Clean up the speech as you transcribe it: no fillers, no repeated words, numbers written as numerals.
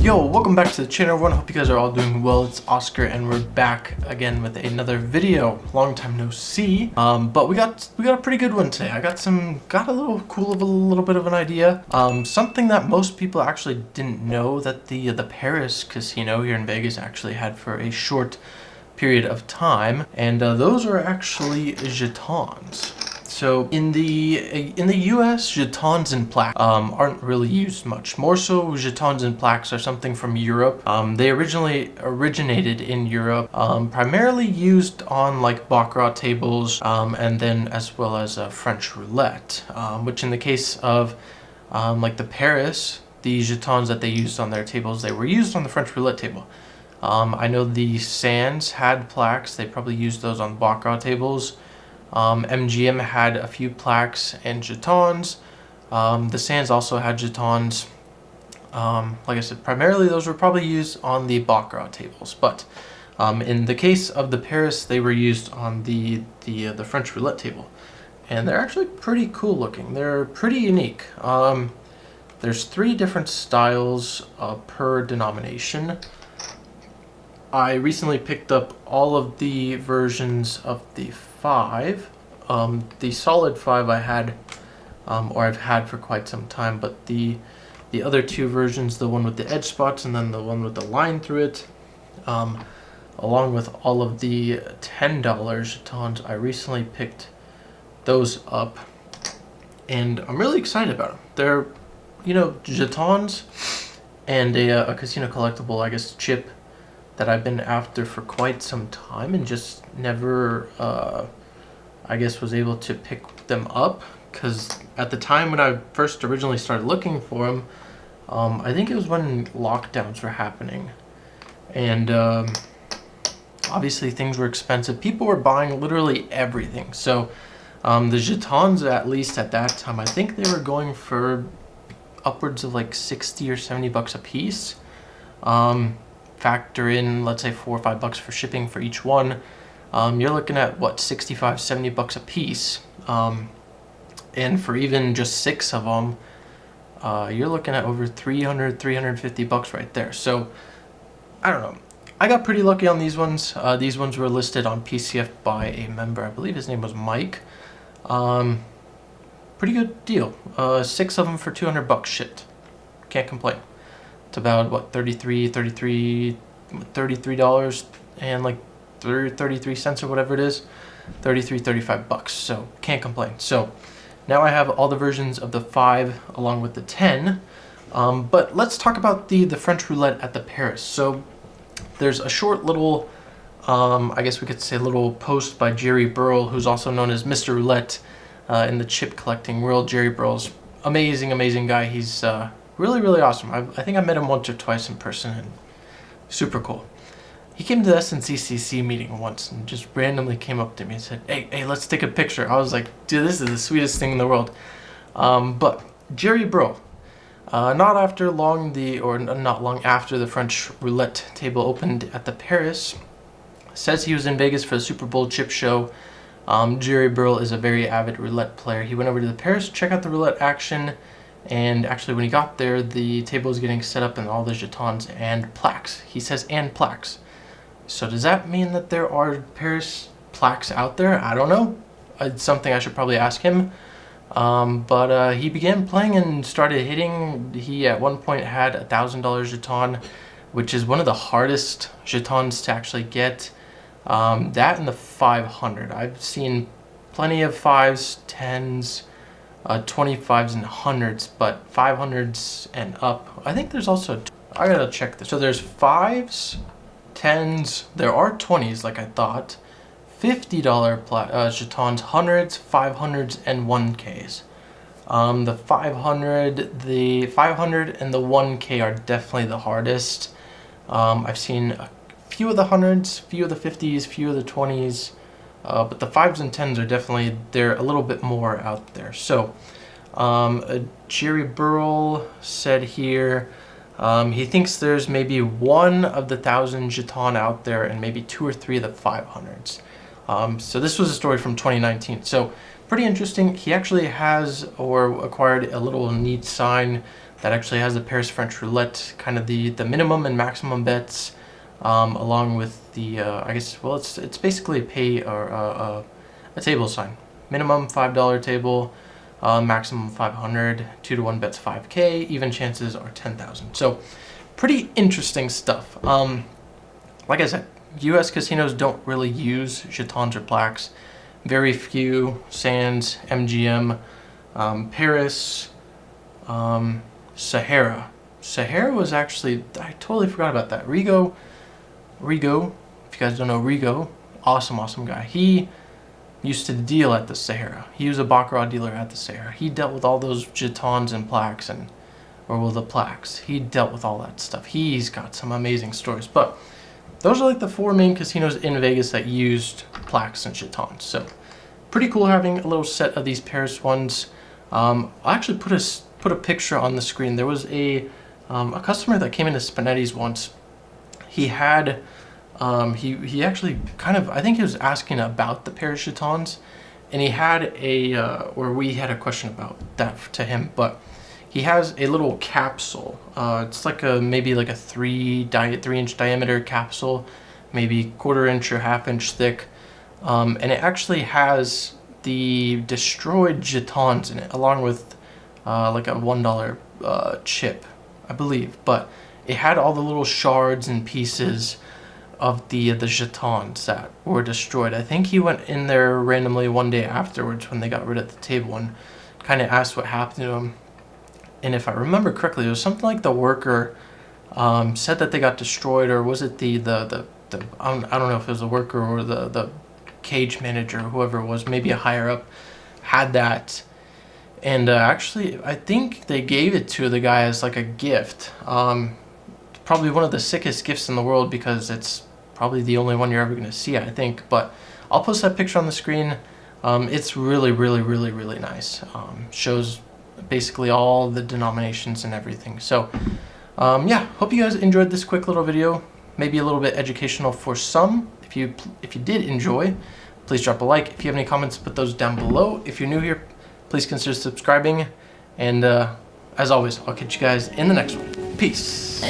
Yo, welcome back to the channel everyone. Hope you guys are all doing well. It's Oscar and we're back again with another video. Long time no see. But we got a pretty good one today. I got a little bit of an idea. Something that most people actually didn't know that the Paris casino here in Vegas actually had for a short period of time, and those are actually jetons. So in the US, jetons and plaques aren't really used much. More so, jetons and plaques are something from Europe. They originally originated in Europe, primarily used on like baccarat tables, and then as well as French roulette, which in the case of like the Paris, the jetons that they used on their tables, they were used on the French roulette table. I know the Sands had plaques. They probably used those on baccarat tables. MGM had a few plaques and jetons. The Sands also had jetons. Like I said, primarily those were probably used on the baccarat tables, but in the case of the Paris, they were used on the French roulette table, and they're actually pretty cool looking. They're pretty unique. There's 3 different styles per denomination. I recently picked up all of the versions of the 5. The solid 5 I had, or I've had for quite some time, but the other 2 versions, the one with the edge spots and then the one with the line through it, along with all of the $10 jetons, I recently picked those up, and I'm really excited about them. They're, jetons and a casino collectible, I guess, chip that I've been after for quite some time and just never, I guess, was able to pick them up, because at the time when I first originally started looking for them, I think it was when lockdowns were happening, and obviously things were expensive. People were buying literally everything. So the jetons, at least at that time, I think they were going for upwards of like 60 or 70 bucks a piece. Factor in, let's say, $4 or $5 for shipping for each one, you're looking at what, 65, 70 bucks a piece. And for even just 6 of them, you're looking at over 300, 350 bucks right there. So I don't know, I got pretty lucky on these ones. These ones were listed on PCF by a member, I believe his name was Mike. Pretty good deal. 6 of them for 200 bucks shipped. Can't complain. It's about what, $33 and like 33 cents or whatever it is, 35 bucks. So can't complain. So now I have all the versions of the 5 along with the 10. But let's talk about the French roulette at the Paris. So there's a short little, I guess we could say, little post by Jerry Burrell, who's also known as Mr. Roulette in the chip collecting world. Jerry Burrell's amazing guy. He's really awesome. I think I met him once or twice in person, and super cool. He came to the SNCCC meeting once and just randomly came up to me and said, hey, let's take a picture. I was like, dude, this is the sweetest thing in the world. But Jerry Burrell, not long after the French roulette table opened at the Paris, says he was in Vegas for the Super Bowl chip show. Jerry Burrell is a very avid roulette player. He went over to the Paris to check out the roulette action. And actually, when he got there, the table was getting set up and all the jetons and plaques. He says, and plaques. So does that mean that there are Paris plaques out there? I don't know. It's something I should probably ask him. But he began playing and started hitting. He at one point had a $1,000 jeton, which is one of the hardest jetons to actually get. That and the 500. I've seen plenty of 5s, 10s, 25s and 100s, but 500s and up. I think there's also, I gotta check this. So there's 5s, 10s, there are 20s like I thought, $50 jetons, 100s, 500s, and 1Ks. The 500 and the 1K are definitely the hardest. I've seen a few of the 100s, few of the 50s, few of the 20s. But the 5s and 10s are definitely, they're a little bit more out there. So Jerry Burrell said here, he thinks there's maybe 1 of the 1,000 jeton out there and maybe 2 or 3 of the 500s. So this was a story from 2019. So pretty interesting. He actually has or acquired a little neat sign that actually has the Paris French roulette, kind of the minimum and maximum bets, along with the I guess, well, it's basically a pay or a table sign. Minimum $5 table, maximum 500, 2-to-1 bets 5K, even chances are 10,000. So pretty interesting stuff. Like I said, US casinos don't really use jetons or plaques. Very few. Sands, MGM, Paris, Sahara. Sahara was actually, I totally forgot about that. Rigo, if you guys don't know Rigo, awesome guy. He used to deal at the Sahara. He was a baccarat dealer at the Sahara. He dealt with all those jetons and plaques, the plaques. He dealt with all that stuff. He's got some amazing stories. But those are like the 4 main casinos in Vegas that used plaques and jetons. So pretty cool having a little set of these Paris ones. I actually put a picture on the screen. There was a customer that came into Spinetti's once. He had he actually kind of, I think he was asking about the Paris jetons, and he had or we had a question about that to him, but he has a little capsule. It's like maybe like a 3-inch diameter capsule, maybe 1/4 inch or 1/2 inch thick, and it actually has the destroyed jetons in it, along with like a $1 chip, I believe. But it had all the little shards and pieces of the jetons that were destroyed. I think he went in there randomly one day afterwards when they got rid of the table and kind of asked what happened to him. And if I remember correctly, it was something like the worker said that they got destroyed, or was it the I don't know if it was the worker or the cage manager, whoever it was, maybe a higher up, had that. And actually, I think they gave it to the guy as like a gift. Probably one of the sickest gifts in the world, because it's probably the only one you're ever going to see, I think. But I'll post that picture on the screen. It's really nice. Shows basically all the denominations and everything. So yeah, hope you guys enjoyed this quick little video. Maybe a little bit educational for some. If you did enjoy, please drop a like. If you have any comments, put those down below. If you're new here, please consider subscribing. And as always, I'll catch you guys in the next one. Peace.